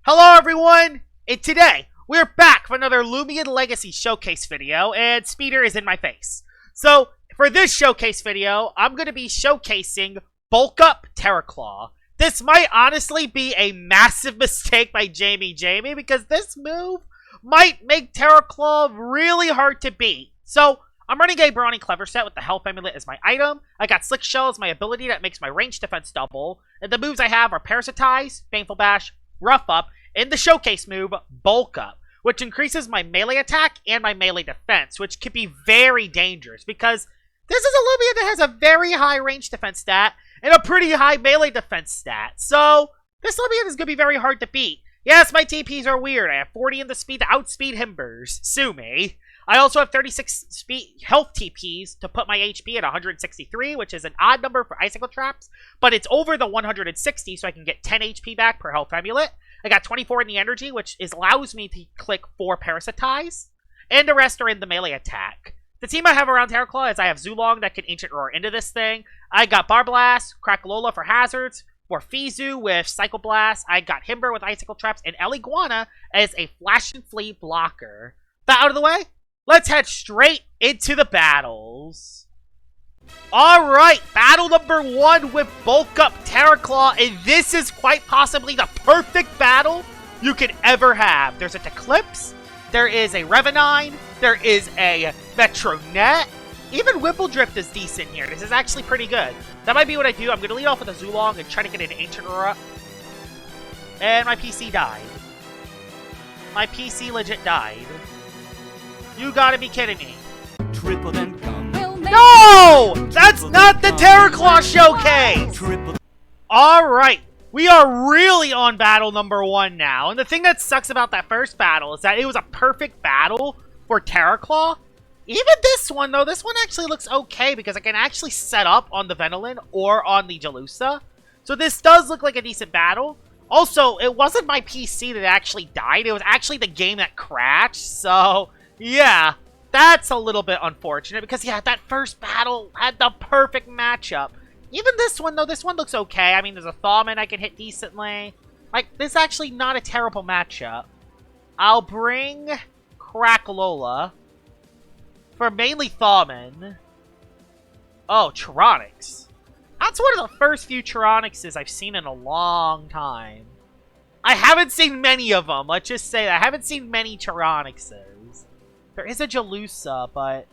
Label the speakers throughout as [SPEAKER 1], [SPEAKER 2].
[SPEAKER 1] Hello everyone, and today we're back for another Loomian Legacy Showcase video, and Speeder is in my face. So, for this showcase video, I'm going to be showcasing Bulk Up Terraclaw. This might honestly be a massive mistake by Jamie because this move might make Terraclaw really hard to beat. So, I'm running a Brawny Clever set with the Health Amulet as my item. I got Slick Shell as my ability that makes my range defense double. And the moves I have are Parasitize, Baneful Bash, Rough Up, and the showcase move, Bulk Up, which increases my melee attack and my melee defense, which can be very dangerous because this is a Loomian that has a very high range defense stat and a pretty high melee defense stat. So, this Loomian is going to be very hard to beat. Yes, my TPs are weird. I have 40 in the speed to outspeed Himbers. Sue me. I also have 36 health TPs to put my HP at 163, which is an odd number for Icicle Traps, but it's over the 160, so I can get 10 HP back per Health Amulet. I got 24 in the energy, which allows me to click 4 Parasitize, and the rest are in the melee attack. The team I have around Terraclaw is I have Zulong that can Ancient Roar into this thing. I got Barblast, Lola for hazards, for Fizu with Cycle Blast. I got Himber with Icicle Traps, and Eliguana as a Flash and Flee blocker. That out of the way, let's head straight into the battles. Alright, battle number 1 with Bulk Up Terraclaw, and this is quite possibly the perfect battle you could ever have. There's a Eclipse, there is a Revenine, there is a Metronet, even Whipple-Drift is decent here. This is actually pretty good. That might be what I do. I'm going to lead off with a Zulong and try to get an Ancient Roar up. And my PC died. My PC legit died. You gotta be kidding me.
[SPEAKER 2] Triple then come.
[SPEAKER 1] No! That's not the Terraclaw showcase! Alright, we are really on battle number 1 now. And the thing that sucks about that first battle is that it was a perfect battle for Terraclaw. Even this one, though, this one actually looks okay because I can actually set up on the Windelin or on the Jala. So this does look like a decent battle. Also, it wasn't my PC that actually died. It was actually the game that crashed. So, yeah. That's a little bit unfortunate because, yeah, that first battle had the perfect matchup. Even this one, though, this one looks okay. I mean, there's a Thawman I can hit decently. Like, this is actually not a terrible matchup. I'll bring Lola for mainly Thawman. Oh, Tyranics. That's one of the first few Tyranicses I've seen in a long time. I haven't seen many of them. Let's just say that. I haven't seen many Tyranicses. There is a Jala, but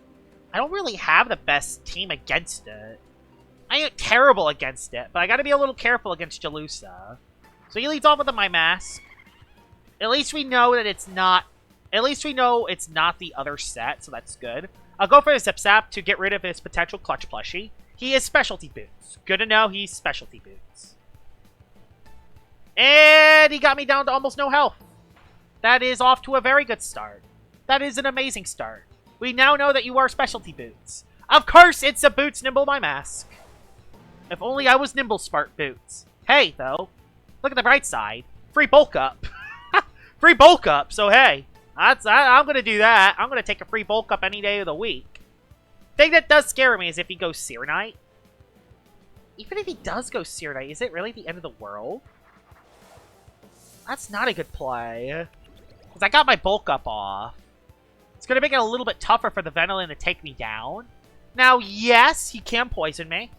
[SPEAKER 1] I don't really have the best team against it. I ain't terrible against it, but I gotta be a little careful against Jala. So he leads off with my mask. At least we know that it's not... At least we know it's not the other set, so that's good. I'll go for the Zip Zap to get rid of his potential Clutch plushie. He is Specialty Boots. Good to know he's Specialty Boots. And he got me down to almost no health. That is off to a very good start. That is an amazing start. We now know that you are Specialty Boots. Of course, it's a Boots Nimble my mask. If only I was Nimble Smart Boots. Hey, though, look at the bright side. Free Bulk Up. Free Bulk Up, so hey. I'm going to do that. I'm going to take a free Bulk Up any day of the week. Thing that does scare me is if he goes Seer Knight. Even if he does go Seer Knight, is it really the end of the world? That's not a good play. Because I got my Bulk Up off. It's going to make it a little bit tougher for the Windelin to take me down. Now, yes, he can poison me.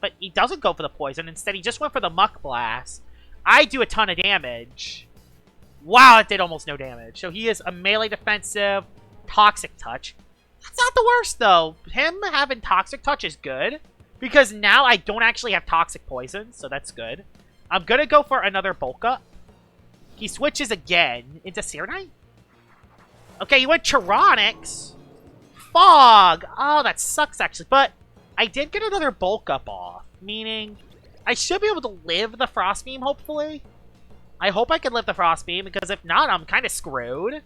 [SPEAKER 1] But he doesn't go for the poison. Instead, he just went for the Muck Blast. I do a ton of damage. Wow, it did almost no damage. So he is a melee defensive Toxic Touch. That's not the worst, though. Him having Toxic Touch is good. Because now I don't actually have Toxic Poison, so that's good. I'm going to go for another Bulk Up. He switches again into Seer Knight. Okay, he went Tyranics. Fog. Oh, that sucks, actually. But I did get another Bulk Up off. Meaning, I should be able to live the Frost Beam, hopefully. I hope I can live the Frost Beam, because if not, I'm kind of screwed.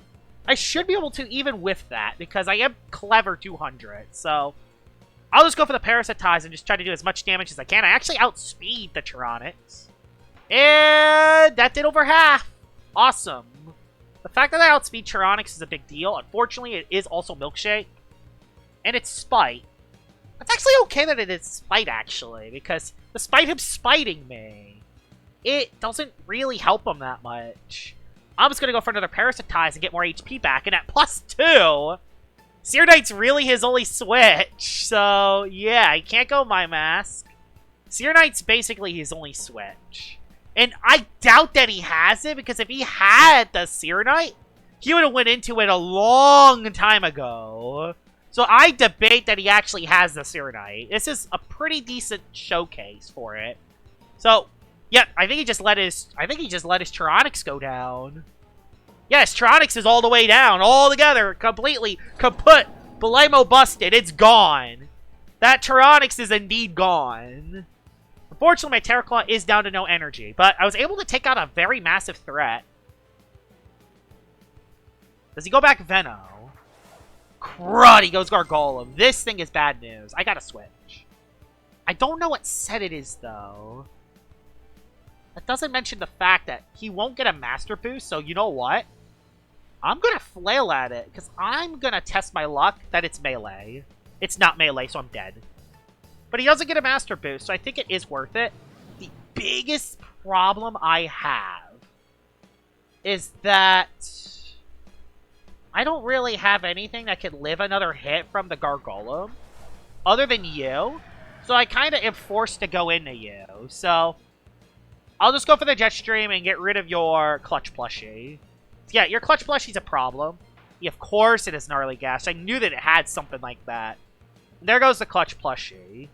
[SPEAKER 1] I should be able to even with that, because I am clever 200. So, I'll just go for the Parasitize and just try to do as much damage as I can. I actually outspeed the Tyranics. And that did over half. Awesome. The fact that I outspeed Tyranics is a big deal. Unfortunately, it is also Milkshake. And it's Spite. It's actually okay that it is Spite, actually, because despite him spiting me, it doesn't really help him that much. I'm just gonna go for another Parasitize and get more HP back, and at +2, Seer Knight's really his only switch. So, yeah, he can't go My Mask. Seer Knight's basically his only switch. And I doubt that he has it, because if he had the Seer Knight, he would have went into it a long time ago. So I debate that he actually has the Seer Knight. This is a pretty decent showcase for it. So, yeah, I think he just let his Tyranics go down. Yes, Tyranics is all the way down, all together, completely kaput. Belemo busted, it's gone. That Tyranics is indeed gone. Unfortunately, my Terraclaw is down to no energy, but I was able to take out a very massive threat. Does he go back Veno? Crud, he goes Gargolem. This thing is bad news. I gotta switch. I don't know what set it is, though. That doesn't mention the fact that he won't get a Master Boost, so you know what? I'm gonna flail at it, because I'm gonna test my luck that it's melee. It's not melee, so I'm dead. But he doesn't get a Master Boost, so I think it is worth it. The biggest problem I have is that I don't really have anything that can live another hit from the Gargolem other than you. So I kind of am forced to go into you. So I'll just go for the Jet Stream and get rid of your Clutch Plushie. Yeah, your Clutch Plushie's a problem. Yeah, of course it is Gnarly Gash. I knew that it had something like that. There goes the Clutch Plushie.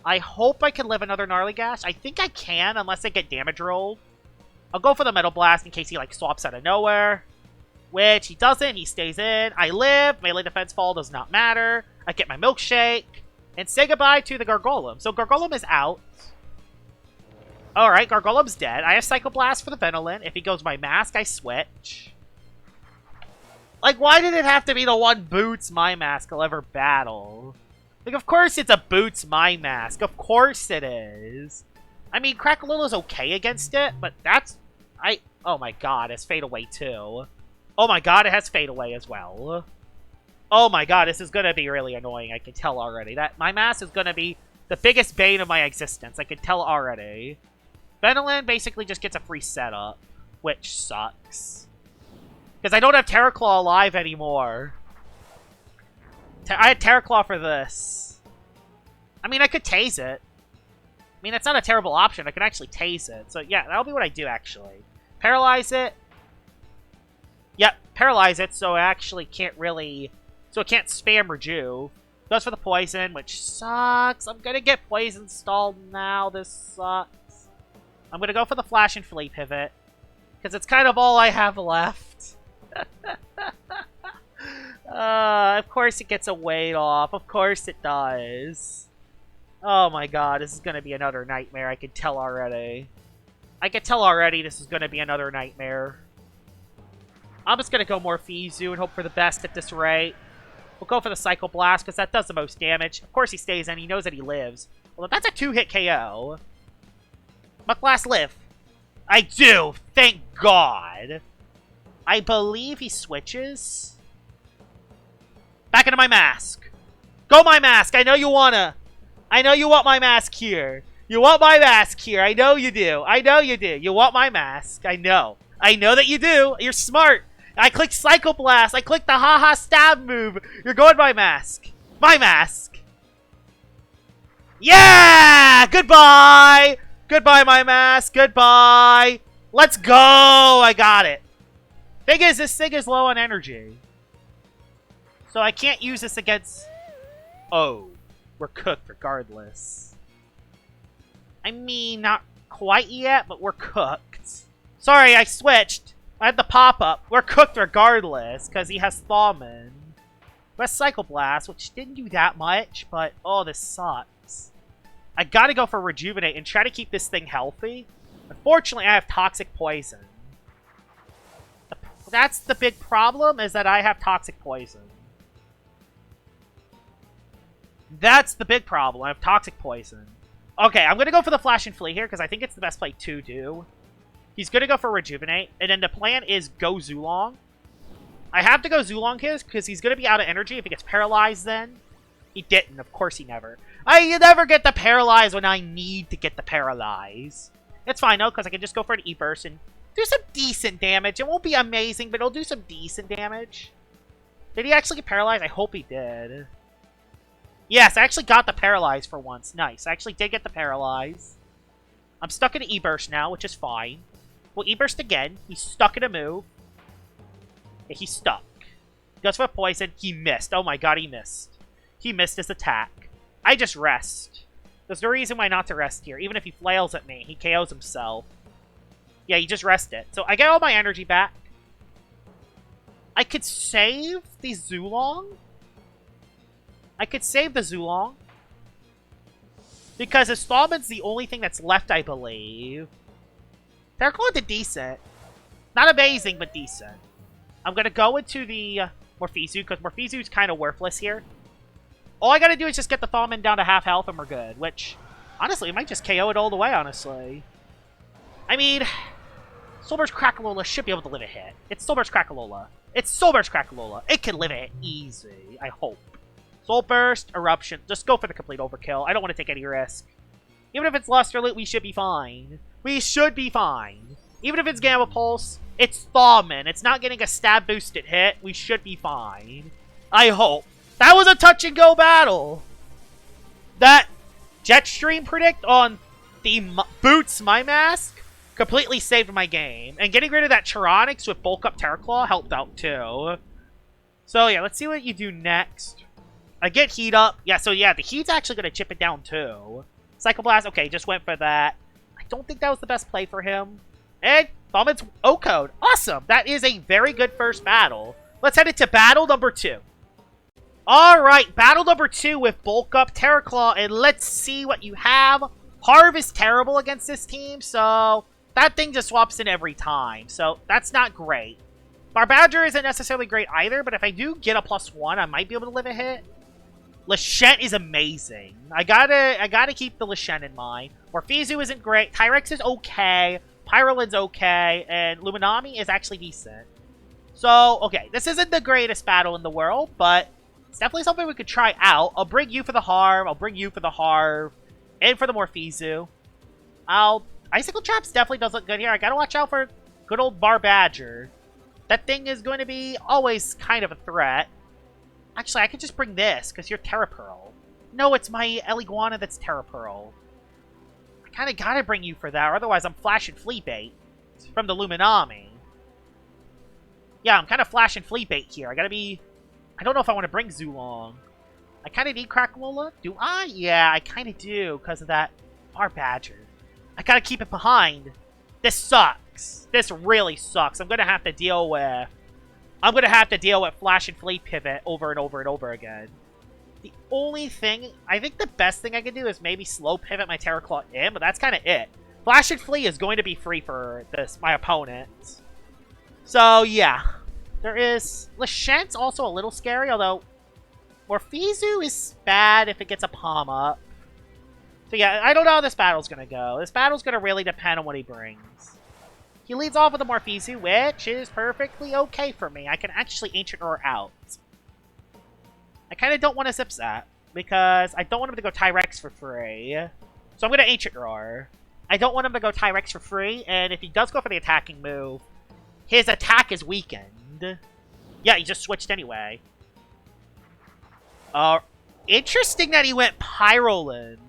[SPEAKER 1] I hope I can live another Gnarly Gash. I think I can, unless I get damage rolled. I'll go for the Metal Blast in case he, like, swaps out of nowhere. Which he doesn't. He stays in. I live. Melee Defense Fall does not matter. I get my Milkshake. And say goodbye to the Gargolem. So Gargolem is out. Alright, Gargolem's dead. I have Psycho Blast for the Windelin. If he goes my Mask, I switch. Like, why did it have to be the one Boots My Mask I'll ever battle? Like, of course it's a Boots My Mask. Of course it is. I mean, Crackalola's okay against it, but that's... Oh my god, it's Fade Away too. Oh my god, it has Fade Away as well. Oh my god, this is gonna be really annoying, I can tell already. That my Mask is gonna be the biggest bane of my existence, I can tell already. Windelin basically just gets a free setup, which sucks. Because I don't have Terraclaw alive anymore. I had Terraclaw for this. I mean, I could tase it. I mean, it's not a terrible option. I can actually tase it. So, yeah, that'll be what I do, actually. Paralyze it. Yep, paralyze it, so I actually can't really... So it can't spam Rejuve. Goes for the poison, which sucks. I'm gonna get poison stalled now. This sucks. I'm gonna go for the Flash and Flea pivot. Because it's kind of all I have left. Of course it gets a weight off. Of course it does. Oh my god, this is gonna be another nightmare. I can tell already. I can tell already this is gonna be another nightmare. I'm just gonna go more Fizu and hope for the best at this rate. We'll go for the Psycho Blast, because that does the most damage. Of course he stays in. He knows that he lives. Well, that's a 2-hit KO. Mucklast live. I do! Thank God! I believe he switches. Back into my Mask. Go my Mask! I know you wanna. I know you want my Mask here. You want my Mask here. I know you do. I know you do. You want my Mask. I know. I know that you do. You're smart. I clicked Psycho Blast. I clicked the haha stab move. You're going my Mask. My Mask. Yeah! Goodbye! Goodbye, my Mask. Goodbye. Let's go. I got it. Thing is, this thing is low on energy. So I can't use this against... Oh. We're cooked regardless. I mean, not quite yet, but we're cooked. Sorry, I switched. I had the pop-up. We're cooked regardless, because he has Thawman. We have Psycho Blast, which didn't do that much, but oh, this sucks. I gotta go for Rejuvenate and try to keep this thing healthy. Unfortunately, I have Toxic Poison. That's the big problem, is that I have Toxic Poison. That's the big problem. I have Toxic Poison. Okay, I'm gonna go for the Flash and Flee here, because I think it's the best play to do. He's going to go for Rejuvenate, and then the plan is go Zulong. I have to go Zulong his, because he's going to be out of energy if he gets paralyzed then. He didn't. Of course he never. I never get the paralyze when I need to get the paralyze. It's fine, though, because I can just go for an E-Burst and do some decent damage. It won't be amazing, but it'll do some decent damage. Did he actually get paralyzed? I hope he did. Yes, I actually got the paralyzed for once. Nice. I actually did get the paralyzed. I'm stuck in an E-Burst now, which is fine. We'll E-Burst again. He's stuck in a move. Yeah, he's stuck. Goes for poison. He missed. Oh my god, he missed. He missed his attack. I just rest. There's no reason why not to rest here. Even if he flails at me, he KOs himself. Yeah, he just rested. So I get all my energy back. I could save the Zulong. I could save the Zulong. Because Installment's the only thing that's left, I believe. Terraclaw did decent. Not amazing, but decent. I'm going to go into the Morpheus, because Morpheus is kind of worthless here. All I gotta do is just get the Thawman down to half health and we're good. Which, honestly, it might just KO it all the way, honestly. I mean, Soulburst Crackalola should be able to live a hit. It's Soulburst Crackalola. It's Soulburst Crackalola. It can live a hit easy, I hope. Soulburst, Eruption. Just go for the complete overkill. I don't want to take any risk. Even if it's Luster Loot, we should be fine. We should be fine. Even if it's Gamma Pulse, it's Thawman. It's not getting a stab boosted hit. We should be fine. I hope. That was a touch-and-go battle. That Jetstream predict on the Boots My Mask completely saved my game. And getting rid of that Tyranix with Bulk Up Terraclaw helped out too. So yeah, let's see what you do next. I get Heat Up. Yeah, so yeah, the Heat's actually going to chip it down too. Psycho Blast, okay, just went for that. I don't think that was the best play for him. And Thawman's O-Code. Awesome. That is a very good first battle. Let's head into battle number 2. Alright, battle number 2 with Bulk Up Terraclaw, and let's see what you have. Harv is terrible against this team, so that thing just swaps in every time, so that's not great. Barbadger isn't necessarily great either, but if I do get a +1, I might be able to live a hit. Lachette is amazing. I gotta keep the Lachette in mind. Morpheus isn't great, Tyrex is okay, Pyrolin's okay, and Luminami is actually decent. So, okay, this isn't the greatest battle in the world, but it's definitely something we could try out. I'll bring you for the Harv. I'll bring you for the Harv. And for the Morpheus. Icicle Traps definitely does look good here. I gotta watch out for good old Barbadger. That thing is going to be always kind of a threat. Actually, I could just bring this, because you're Terra Pearl. No, it's my Eliguana that's Terra Pearl. I kind of gotta bring you for that, or otherwise I'm flashing Flea Bait from the Luminami. Yeah, I'm kind of flashing Flea Bait here. I gotta be... I don't know if I want to bring Zulong. I kind of need Crackalola. Do I? Yeah, I kind of do because of that Barbadger. I gotta keep it behind. This sucks. This really sucks. I'm gonna have to deal with Flash and Flea Pivot over and over and over again. The only thing, I think the best thing I can do is maybe slow pivot my Terraclaw in, but that's kind of it. Flash and Flea is going to be free for my opponent. So yeah. There is... Lachette's also a little scary, although Morpheus is bad if it gets a palm up. So yeah, I don't know how this battle's going to go. This battle's going to really depend on what he brings. He leads off with the Morpheus, which is perfectly okay for me. I can actually Ancient Roar out. I kind of don't want to Zip Zap, because I don't want him to go Tyrex for free. So I'm going to Ancient Roar. I don't want him to go Tyrex for free, and if he does go for the attacking move, his attack is weakened. Yeah, he just switched anyway. Interesting that he went Pyrolin.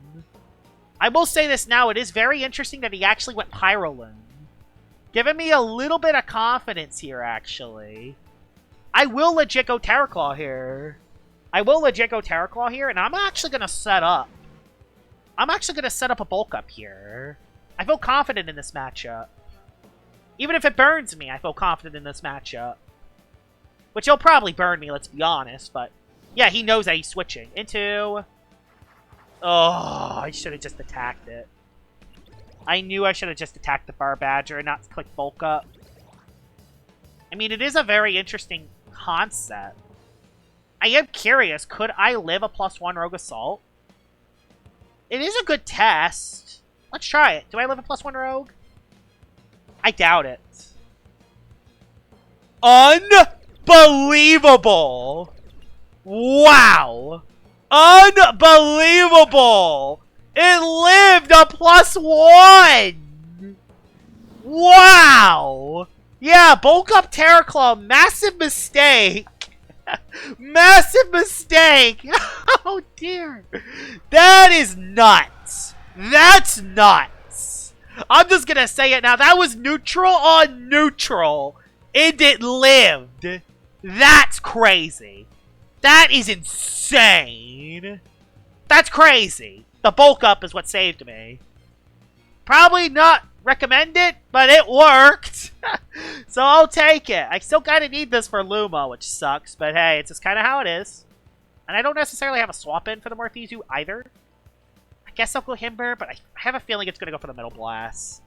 [SPEAKER 1] I will say this now, it is very interesting that he actually went Pyrolin. Giving me a little bit of confidence here, actually. I will legit go Terraclaw here. And I'm actually going to set up. A Bulk Up here. I feel confident in this matchup. Even if it burns me, I feel confident in this matchup. Which he'll probably burn me, let's be honest, but... Yeah, he knows that he's switching into... Oh, I should have just attacked it. I knew I should have just attacked the Barbadger and not click Bulk Up. I mean, it is a very interesting concept. I am curious, could I live a +1 Rogue Assault? It is a good test. Let's try it. Do I live a +1 Rogue? I doubt it. Unbelievable! Wow! Unbelievable! It lived a +1! Wow! Yeah, Bulk Up Terraclaw, massive mistake. Massive mistake. Oh, dear. That is nuts. That's nuts. I'm just gonna say it now. That was neutral on neutral. And it lived. That's crazy. That is insane. That's crazy. The bulk up is what saved me. Probably not recommend it, but it worked. So I'll take it. I still kind of need this for Luma, which sucks. But hey, it's just kind of how it is. And I don't necessarily have a swap in for the Morpheus either. I guess I'll go Himber, but I have a feeling it's going to go for the Metal Blast.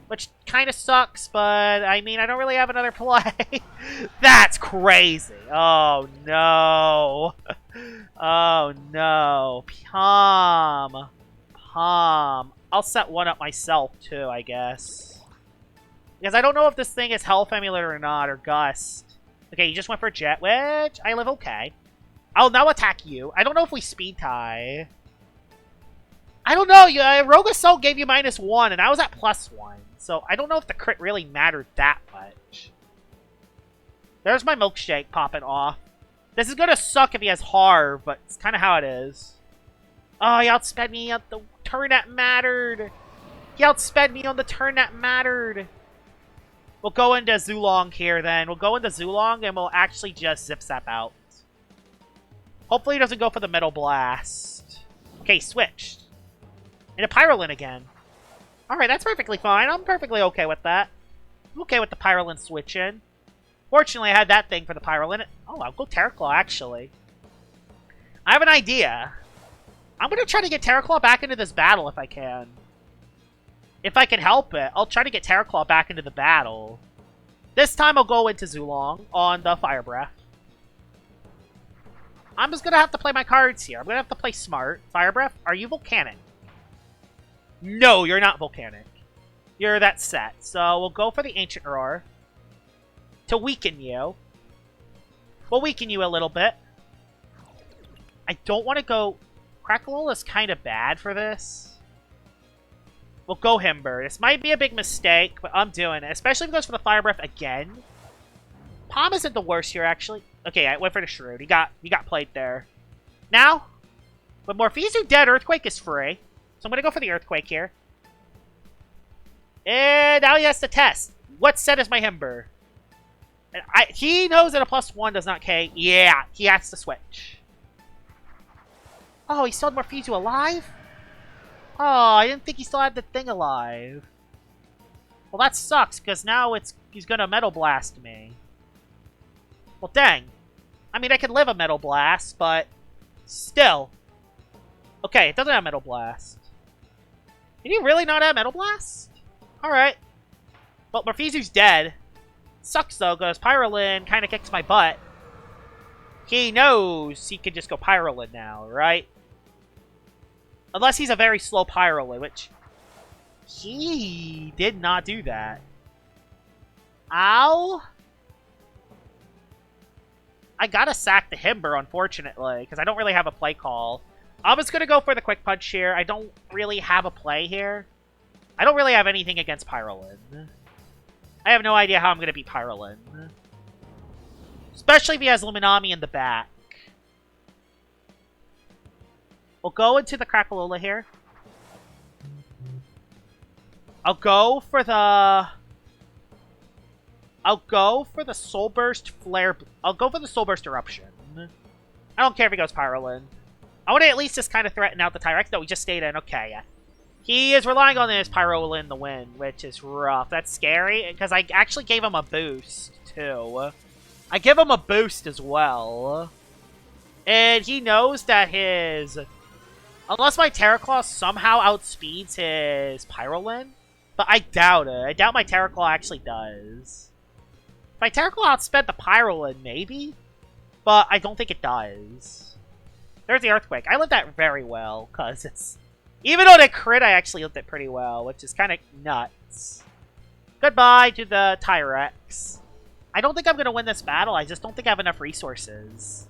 [SPEAKER 1] Which kind of sucks, but I mean, I don't really have another play. That's crazy. Oh, no. Oh, no. Palm. I'll set one up myself, too, I guess. Because I don't know if this thing is Health Emulator or not, or Gust. Okay, you just went for Jet, which I live okay. I'll now attack you. I don't know if we speed tie. I don't know. Rogue Assault gave you -1, and I was at +1. So I don't know if the crit really mattered that much. There's my Milkshake popping off. This is going to suck if he has Harv, but it's kind of how it is. Oh, he outsped me on the turn that mattered. He outsped me on the turn that mattered. We'll go into Zulong here then. We'll go into Zulong and we'll actually just Zip Zap out. Hopefully he doesn't go for the Metal Blast. Okay, switched. Into Pyrolin again. Alright, that's perfectly fine. I'm perfectly okay with that. I'm okay with the Pyrolin switching. Fortunately, I had that thing for the Pyrolin. Oh, I'll go Terraclaw, actually. I have an idea. I'm going to try to get Terraclaw back into this battle if I can. If I can help it, I'll try to get Terraclaw back into the battle. This time I'll go into Zulong on the Fire Breath. I'm just going to have to play my cards here. I'm going to have to play smart. Fire Breath, are you Volcanic? No, you're not Volcanic. You're that set. So we'll go for the Ancient Roar to weaken you. We'll weaken you a little bit. I don't want to go... Crackle is kind of bad for this. We'll go Himber. This might be a big mistake, but I'm doing it. Especially if it goes for the Fire Breath again. Palm isn't the worst here, actually. Okay, I went for the Shrewd. He got played there. Now, with Morpheus dead, Earthquake is free. So I'm going to go for the Earthquake here. And now he has to test. What set is my Himber? And he knows that a +1 does not K. Yeah, he has to switch. Oh, he still had Morpheus alive? Oh, I didn't think he still had the thing alive. Well, that sucks, because now he's going to Metal Blast me. Well, dang. I mean, I could live a Metal Blast, but still. Okay, it doesn't have Metal Blast. Did he really not have Metal Blast? Alright. Well, Morpheus dead. Sucks, though, because Pyrolin kind of kicks my butt. He knows he can just go Pyrolin now, right? Unless he's a very slow Pyrolin, which... He did not do that. Ow! I gotta sack the Himber, unfortunately, because I don't really have a play call. I'm just gonna go for the Quick Punch here. I don't really have a play here. I don't really have anything against Pyrolin. I have no idea how I'm gonna beat Pyrolin. Especially if he has Luminami in the back. We'll go into the Crackalola here. I'll go for the Soul Burst Flare. I'll go for the Soul Burst Eruption. I don't care if he goes Pyrolin. I want to at least just kind of threaten out the Tyrex. No, we just stayed in. Okay, yeah. He is relying on his Pyrolin to win, which is rough. That's scary, because I actually gave him a boost, too. I give him a boost as well. And he knows that his... Unless my Terraclaw somehow outspeeds his Pyrolin. But I doubt it. I doubt my Terraclaw actually does. If my Terraclaw outsped the Pyrolin, maybe? But I don't think it does. There's the Earthquake. I lived that very well, because it's... Even though they crit, I actually lived it pretty well, which is kind of nuts. Goodbye to the Tyrex. I don't think I'm going to win this battle. I just don't think I have enough resources.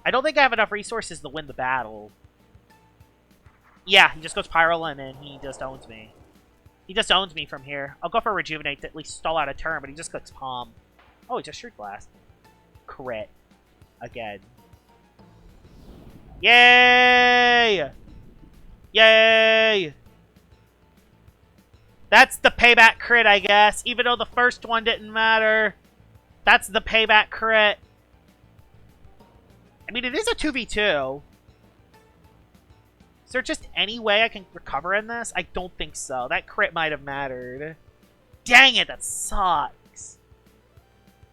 [SPEAKER 1] I don't think I have enough resources to win the battle. Yeah, he just goes Pyrolin and he just owns me. He just owns me from here. I'll go for Rejuvenate to at least stall out a turn, but he just clicks Palm. Oh, he just Shard Blast. Crit. Again. Yay! Yay! That's the payback crit, I guess. Even though the first one didn't matter. That's the payback crit. I mean, it is a 2v2. Is there just any way I can recover in this? I don't think so. That crit might have mattered. Dang it, that sucks.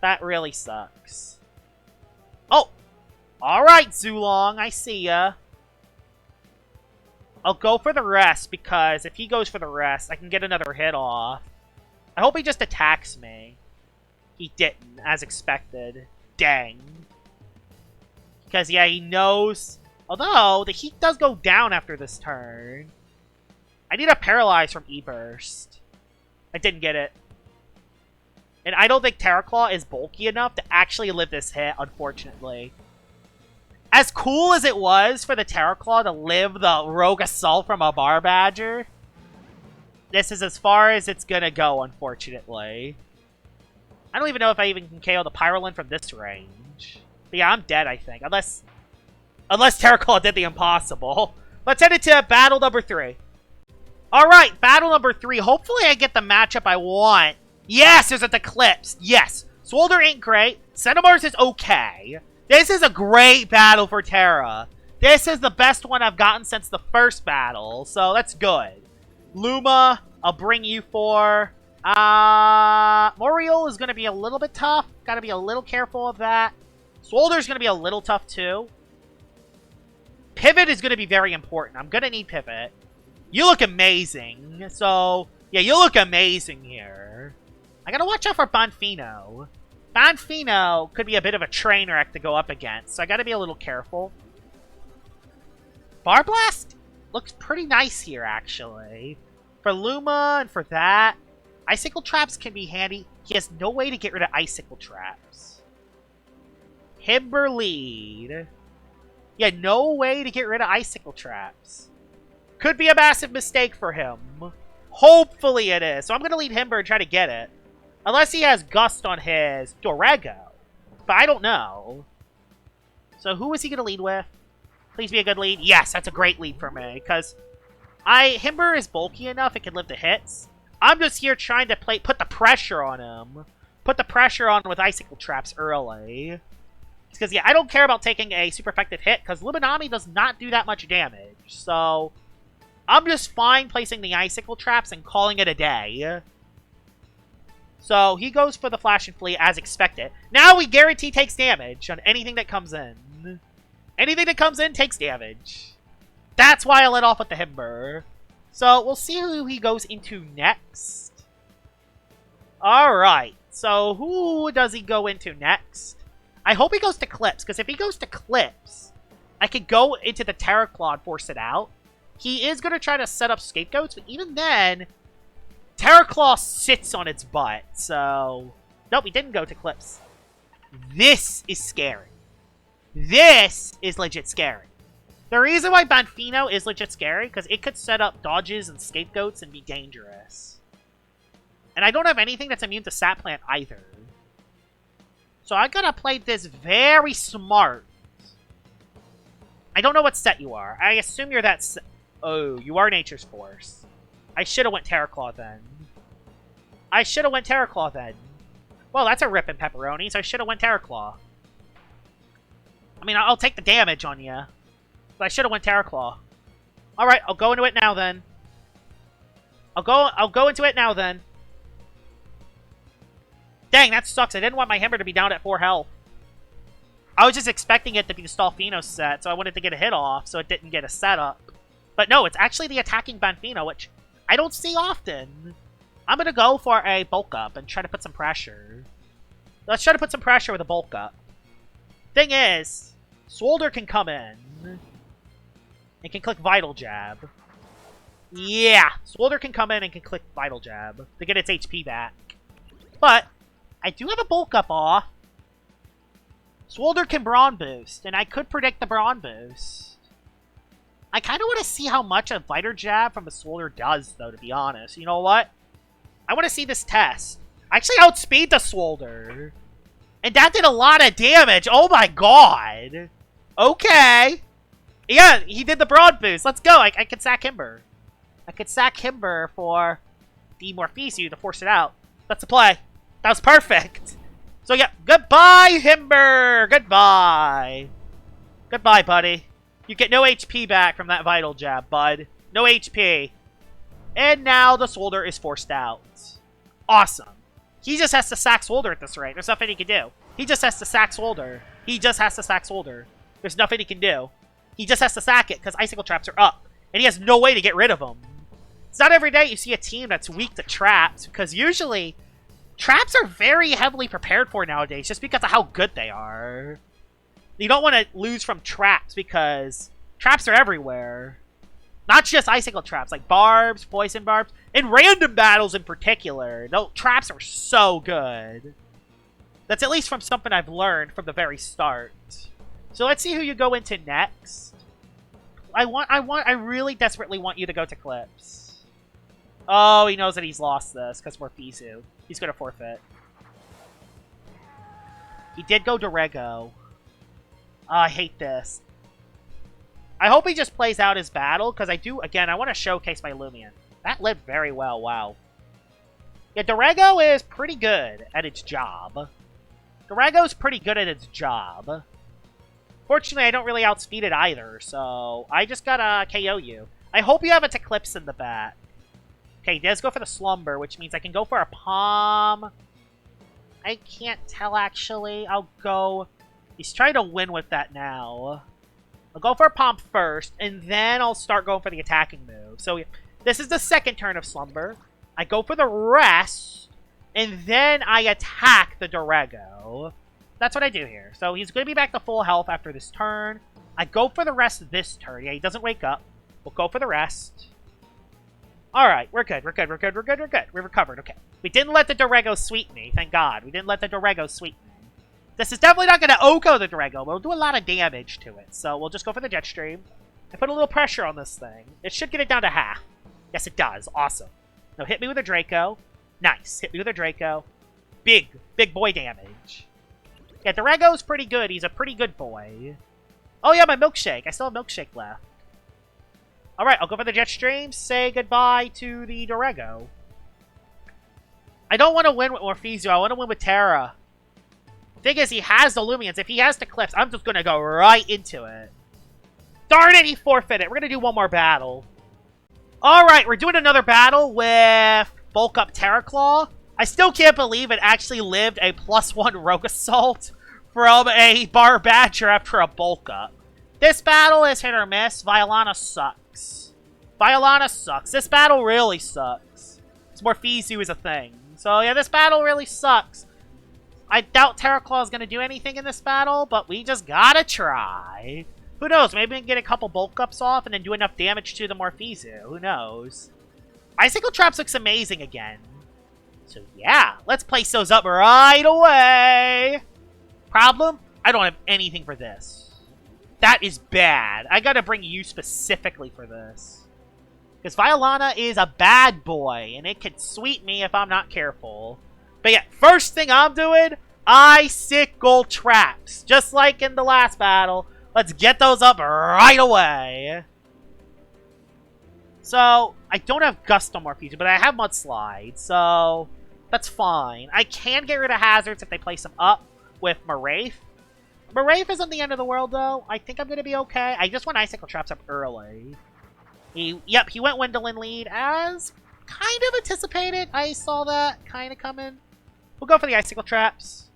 [SPEAKER 1] That really sucks. Oh! Alright, Zulong, I see ya. I'll go for the rest, because if he goes for the rest, I can get another hit off. I hope he just attacks me. He didn't, as expected. Dang. Because, yeah, he knows... Although, the heat does go down after this turn. I need a Paralyze from E-Burst. I didn't get it. And I don't think Terraclaw is bulky enough to actually live this hit, unfortunately. As cool as it was for the Terraclaw to live the Rogue Assault from a Bar Badger, this is as far as it's gonna go, unfortunately. I don't even know if I even can KO the Pyrolin from this range. But yeah, I'm dead, I think. Unless Terraclaw did the impossible. Let's head into battle number 3. Alright, battle number 3. Hopefully I get the matchup I want. Yes, there's an Eclipse. Yes. Swolder ain't great. Centimar's is okay. This is a great battle for Terra. This is the best one I've gotten since the first battle, so that's good. Luma, I'll bring you for. Moru is going to be a little bit tough. Got to be a little careful of that. Swolder's going to be a little tough too. Pivot is going to be very important. I'm going to need Pivot. You look amazing. So, yeah, you look amazing here. I got to watch out for Bonfino. Bonfino could be a bit of a train wreck to go up against, so I got to be a little careful. Bar Blast looks pretty nice here, actually. For Luma and for that, Icicle Traps can be handy. He has no way to get rid of Icicle Traps. Himber lead. Yeah, no way to get rid of Icicle Traps. Could be a massive mistake for him. Hopefully it is. So I'm going to lead Himber and try to get it. Unless he has Gust on his Dorego. But I don't know. So who is he going to lead with? Please be a good lead. Yes, that's a great lead for me. Because Himber is bulky enough it can live the hits. I'm just here trying to put the pressure on him. Put the pressure on with Icicle Traps early. Because, yeah, I don't care about taking a super effective hit, because Luminami does not do that much damage. So, I'm just fine placing the Icicle Traps and calling it a day. So, he goes for the Flash and Flee as expected. Now we guarantee takes damage on anything that comes in. Anything that comes in takes damage. That's why I let off with the Himber. So, we'll see who he goes into next. Alright, so who does he go into next? I hope he goes to Clips, because if he goes to Clips, I could go into the Terraclaw and force it out. He is going to try to set up Scapegoats, but even then, Terraclaw sits on its butt, so... Nope, he didn't go to Clips. This is scary. This is legit scary. The reason why Bonfino is legit scary, because it could set up dodges and Scapegoats and be dangerous. And I don't have anything that's immune to Sap Plant either. So I gotta play this very smart. I don't know what set you are. I assume you're that Oh, you are Nature's Force. I should've went Terraclaw then. Well, that's a rip in pepperoni, so I should've went Terraclaw. I mean, I'll take the damage on you. But I should've went Terraclaw. Alright, I'll go into it now then. I'll go into it now then. Dang, that sucks. I didn't want my Himber to be down at 4 health. I was just expecting it to be the Stolfino set, so I wanted to get a hit off, so it didn't get a setup. But no, it's actually the attacking Bonfino, which I don't see often. I'm going to go for a Bulk Up and try to put some pressure. Let's try to put some pressure with a Bulk Up. Thing is, Swolder can come in. And can click Vital Jab. Yeah, Swolder can come in and can click Vital Jab to get its HP back. But I do have a Bulk Up off. Swolder can Brawn Boost, and I could predict the Brawn Boost. I kind of want to see how much a Viter Jab from a Swolder does, though, to be honest. You know what? I want to see this test. I actually outspeed the Swolder. And that did a lot of damage. Oh my god. Okay. Yeah, he did the Broad Boost. Let's go. I could sack Himber. I could sack Himber for the Morpheus to force it out. That's the play. That was perfect. So yeah, goodbye, Himber. Goodbye. Goodbye, buddy. You get no HP back from that Vital Jab, bud. No HP. And now the Swolder is forced out. Awesome. He just has to sack Swolder at this rate. There's nothing he can do. He just has to sack Swolder. He just has to sack Swolder. There's nothing he can do. He just has to sack it because Icicle Traps are up. And he has no way to get rid of them. It's not every day you see a team that's weak to traps, because usually traps are very heavily prepared for nowadays just because of how good they are. You don't want to lose from traps because traps are everywhere. Not just Icicle Traps, like Barbs, Poison Barbs, and random battles in particular. No, traps are so good. That's at least from something I've learned from the very start. So let's see who you go into next. I really desperately want you to go to Clips. Oh, he knows that he's lost this because we're Fizu. He's going to forfeit. He did go to Rego. Oh, I hate this. I hope he just plays out his battle, because I want to showcase my Loomian. That lived very well, wow. Yeah, Dorego is pretty good at its job. Dorego's pretty good at its job. Fortunately, I don't really outspeed it either, so I just gotta KO you. I hope you have a Eclipse in the back. Okay, he does go for the Slumber, which means I can go for a Palm. I can't tell, actually. I'll go... He's trying to win with that now. I'll go for a Palm first, and then I'll start going for the attacking move. So this is the second turn of Slumber. I go for the Rest, and then I attack the Dorego. That's what I do here. So he's going to be back to full health after this turn. I go for the Rest this turn. Yeah, he doesn't wake up. We'll go for the Rest. Alright, we're good. We're good. We're good. We're good. We're good. We recovered. Okay. We didn't let the Dorego sweep me. Thank God. We didn't let the Dorego sweep me. This is definitely not going to Oko the Dorego, but we'll do a lot of damage to it. So we'll just go for the Jetstream. I put a little pressure on this thing. It should get it down to half. Yes, it does. Awesome. Now hit me with a Draco. Nice. Hit me with a Draco. Big boy damage. Yeah, Dorego's pretty good. He's a pretty good boy. Oh yeah, my Milkshake. I still have Milkshake left. Alright, I'll go for the Jetstream. Say goodbye to the Dorego. I don't want to win with Morpheus. I want to win with Terra. Thing is, he has the Loomians. If he has the Clips, I'm just going to go right into it. Darn it, he forfeited. We're going to do one more battle. Alright, we're doing another battle with Bulk Up Terraclaw. I still can't believe it actually lived a +1 Rogue Assault from a Bar Badger after a Bulk Up. This battle is hit or miss. Violana sucks. Violana sucks. This battle really sucks. It's Morpheus is a thing. So yeah, this battle really sucks. I doubt Terraclaw is going to do anything in this battle, but we just gotta try. Who knows? Maybe we can get a couple bulk ups off and then do enough damage to the Morpheus. Who knows? Icicle Traps looks amazing again. So yeah, let's place those up right away. Problem? I don't have anything for this. That is bad. I gotta bring you specifically for this. Because Violana is a bad boy, and it could sweep me if I'm not careful. But yeah, first thing I'm doing, Icicle Traps. Just like in the last battle. Let's get those up right away. So, I don't have Gust on Morpheus, but I have Mudslide, so that's fine. I can get rid of Hazards if they place them up with Marafe. Marafe isn't the end of the world, though. I think I'm going to be okay. I just want Icicle Traps up early. He went Windelin lead as kind of anticipated. I saw that kind of coming. We'll go for the Icicle Traps.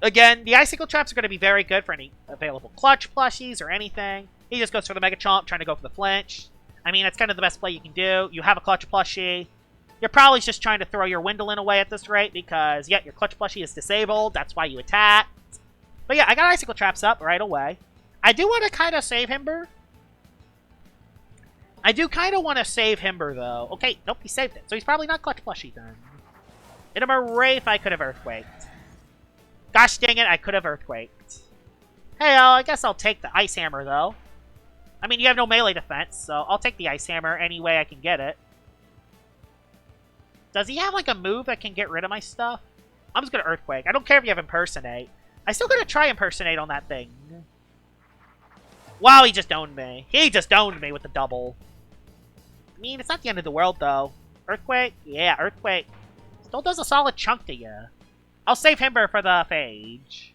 [SPEAKER 1] Again, the Icicle Traps are going to be very good for any available Clutch plushies or anything. He just goes for the Mega Chomp, trying to go for the flinch. I mean, it's kind of the best play you can do. You have a Clutch plushie. You're probably just trying to throw your Windelin away at this rate because, yeah, your Clutch plushie is disabled. That's why you attack. But yeah, I got Icicle Traps up right away. I do want to kind of save Himber. I do kind of want to save Himber, though. Okay, nope, he saved it. So he's probably not Clutch plushie then. In a Marafe, I could have Earthquaked. Gosh dang it, I could have Earthquaked. Hey, I guess I'll take the Ice Hammer, though. I mean, you have no melee defense, so I'll take the Ice Hammer any way I can get it. Does he have, like, a move that can get rid of my stuff? I'm just gonna Earthquake. I don't care if you have Impersonate. I still gotta try Impersonate on that thing. Wow, he just owned me. He just owned me with the double. I mean, it's not the end of the world, though. Earthquake? Yeah, Earthquake. Still does a solid chunk to you. I'll save Himber for the Phage.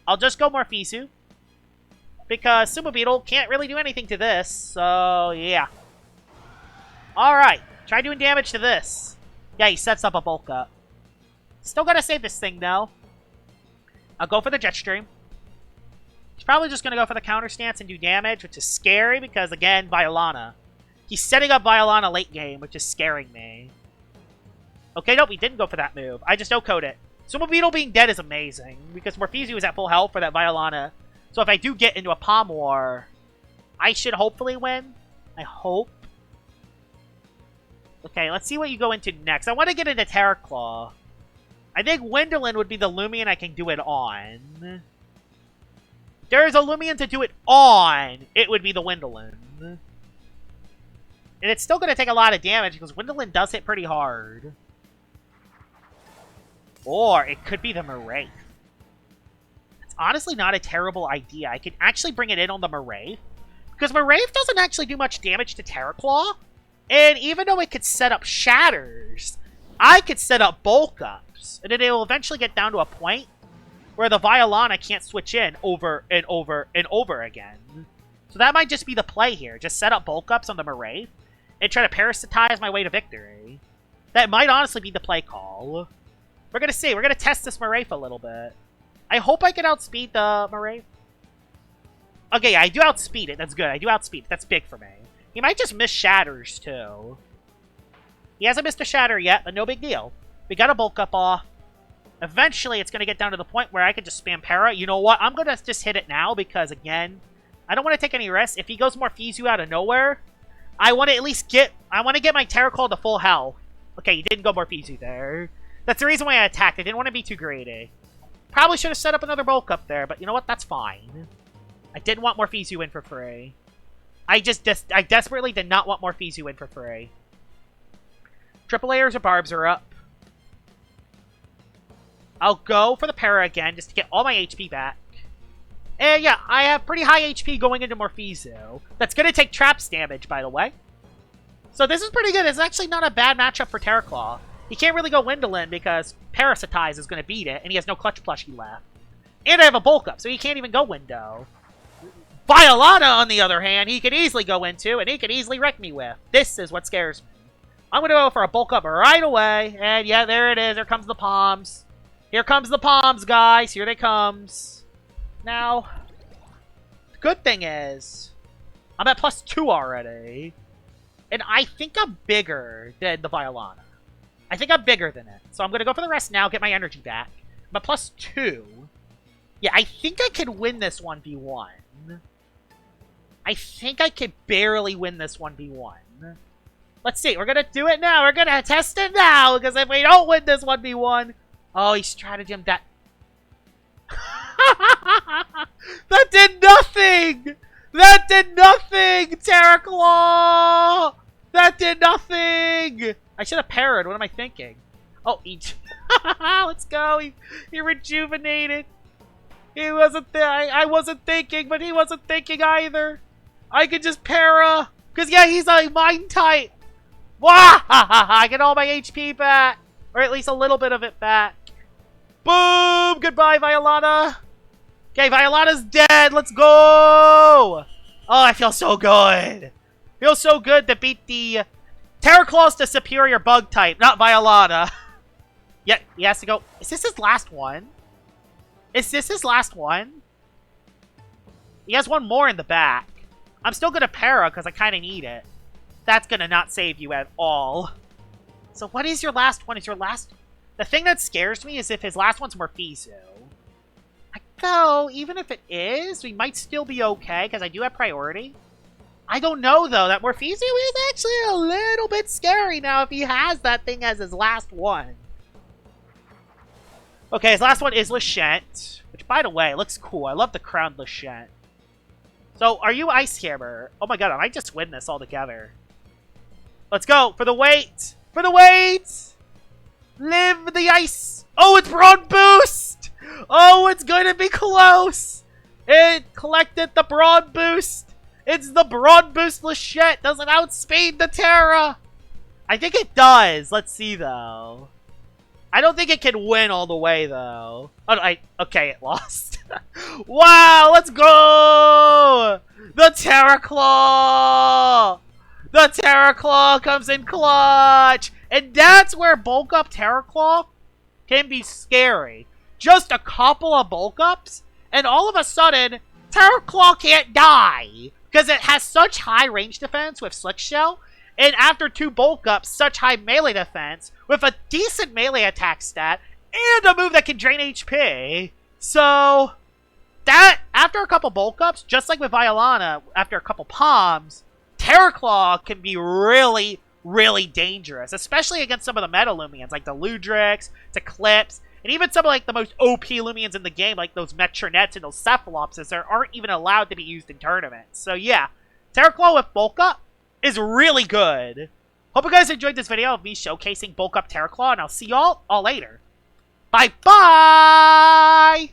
[SPEAKER 1] I'll just go Morphizu. Because Sumo Beetle can't really do anything to this, so yeah. Alright, try doing damage to this. Yeah, he sets up a Bulk Up. Still gotta save this thing, though. I'll go for the Jet Stream. He's probably just gonna go for the Counter Stance and do damage, which is scary because, again, Violana. He's setting up Violana late game, which is scaring me. Okay, nope, he didn't go for that move. I just no-code it. Sumo Beetle being dead is amazing, because Morphizu is at full health for that Violana. So if I do get into a Palm War, I should hopefully win. I hope. Okay, let's see what you go into next. I want to get into Terraclaw. I think Windelin would be the Loomian I can do it on. If there is a Loomian to do it on, it would be the Windelin. And it's still going to take a lot of damage because Windelin does hit pretty hard. Or it could be the Moru. It's honestly not a terrible idea. I could actually bring it in on the Moru. Because Moru doesn't actually do much damage to Terraclaw. And even though it could set up Shatters, I could set up Bulk Ups. And then it will eventually get down to a point where the Violana can't switch in over and over and over again. So that might just be the play here. Just set up Bulk Ups on the Moru and try to parasitize my way to victory. That might honestly be the play call. We're going to see. We're going to test this Moru a little bit. I hope I can outspeed the Moru. Okay, yeah, I do outspeed it. That's good. I do outspeed it. That's big for me. He might just miss Shatters, too. He hasn't missed a Shatter yet, but no big deal. We got a Bulk Up off. Eventually, it's going to get down to the point where I can just spam Para. You know what? I'm going to just hit it now because, again, I don't want to take any risks. If he goes Morphizu out of nowhere, I want to at least get... I want to get my Terraclaw to full health. Okay, he didn't go Morphizu there. That's the reason why I attacked. I didn't want to be too greedy. Probably should have set up another Bulk Up there, but you know what? That's fine. I didn't want Morphizu in for free. I desperately did not want Morphizu in for free. Triple layers of barbs are up. I'll go for the Para again, just to get all my HP back. And yeah, I have pretty high HP going into Morphizu. That's going to take Traps damage, by the way. So this is pretty good. It's actually not a bad matchup for Terraclaw. He can't really go Windelin because Parasitize is going to beat it, and he has no Clutch Plushie left. And I have a Bulk Up, so he can't even go Window. Violana, on the other hand, he could easily go into, and he could easily wreck me with. This is what scares me. I'm going to go for a Bulk Up right away, and yeah, there it is. Here comes the Palms. Here comes the Palms, guys. Here they comes. Now, the good thing is, I'm at +2 already, and I think I'm bigger than the Violana. I think I'm bigger than it. So I'm going to go for the rest now, get my energy back. I'm at +2. Yeah, I think I could win this 1v1. I think I could barely win this 1v1. Let's see. We're going to do it now. We're going to test it now. Because if we don't win this 1v1... Oh, he stratagemed that. That did nothing! That did nothing! Terraclaw! That did nothing! I should have parried. What am I thinking? Oh, he... Let's go. He rejuvenated. He wasn't there. I wasn't thinking, but he wasn't thinking either. I could just para. Because, yeah, he's a Mind type. Wah! I get all my HP back. Or at least a little bit of it back. Boom! Goodbye, Violana. Okay, Violana's dead. Let's go! Oh, I feel so good. Feels so good to beat the... Terraclaw's the superior bug type, not Violana. Yeah, he has to go... Is this his last one? Is this his last one? He has one more in the back. I'm still going to para because I kind of need it. That's going to not save you at all. So what is your last one? Is your last... The thing that scares me is if his last one's Morphizu. I go, even if it is, we might still be okay because I do have priority. I don't know, though. That Morphizu is actually a little bit scary now if he has that thing as his last one. Okay, his last one is Lashent, which, by the way, looks cool. I love the crowned Lashent. So, are you Ice Hammer? Oh my god, I might just win this altogether. Let's go for the weight! For the weight! Live the ice! Oh, it's Broad Boost! Oh, it's gonna be close! It collected the Broad Boost! It's the Broad Boost Lachette! Does it outspeed the Terra? I think it does. Let's see, though. I don't think it can win all the way, though. Oh, okay, it lost. Wow, let's go! The Terraclaw! The Terraclaw comes in clutch! And that's where Bulk Up Terraclaw can be scary. Just a couple of Bulk Ups, and all of a sudden, Terraclaw can't die! Because it has such high range defense with Slick Shell, and after 2 Bulk Ups, such high melee defense, with a decent melee attack stat, and a move that can drain HP. So, that, after a couple Bulk Ups, just like with Viola, after a couple Palms, Terraclaw can be really, really dangerous, especially against some of the meta Loomians, like the Ludrix, Eclipse, and even some of like the most OP Loomians in the game, like those Metronets and those Cephalopses that aren't even allowed to be used in tournaments. So yeah, Terraclaw with Bulk Up is really good. Hope you guys enjoyed this video of me showcasing Bulk Up Terraclaw, and I'll see y'all all later. Bye-bye!